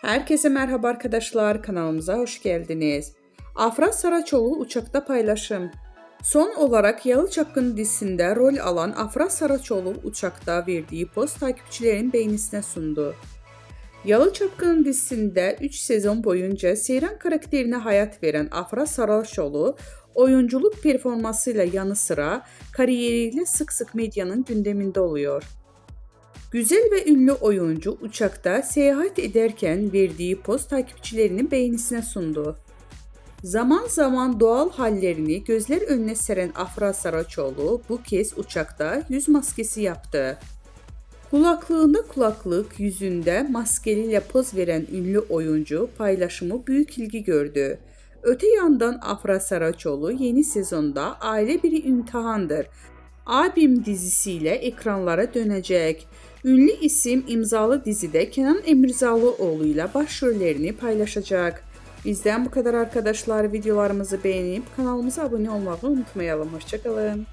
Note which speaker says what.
Speaker 1: Herkese merhaba arkadaşlar, kanalımıza hoş geldiniz. Afra Saraçoğlu uçakta paylaşım. Son olarak Yalı Çapkını dizisinde rol alan Afra Saraçoğlu uçakta verdiği post takipçilerin beğenisine sundu. Yalı Çapkını dizisinde 3 sezon boyunca Seyran karakterine hayat veren Afra Saraçoğlu, oyunculuk performansıyla yanı sıra kariyeriyle sık sık medyanın gündeminde oluyor. Güzel ve ünlü oyuncu uçakta seyahat ederken verdiği poz takipçilerinin beğenisine sundu. Zaman zaman doğal hallerini gözler önüne seren Afra Saraçoğlu bu kez uçakta yüz maskesi yaptı. Kulaklığında kulaklık, yüzünde maskeliyle poz veren ünlü oyuncu paylaşımı büyük ilgi gördü. Öte yandan Afra Saraçoğlu yeni sezonda Aile Bir İmtihandır Abim dizisiyle ekranlara dönecek. Ünlü isim imzalı dizide Kenan Emirzalıoğlu ile başrollerini paylaşacak. Bizden bu kadar arkadaşlar. Videolarımızı beğenip kanalımıza abone olmayı unutmayalım. Hoşça kalın.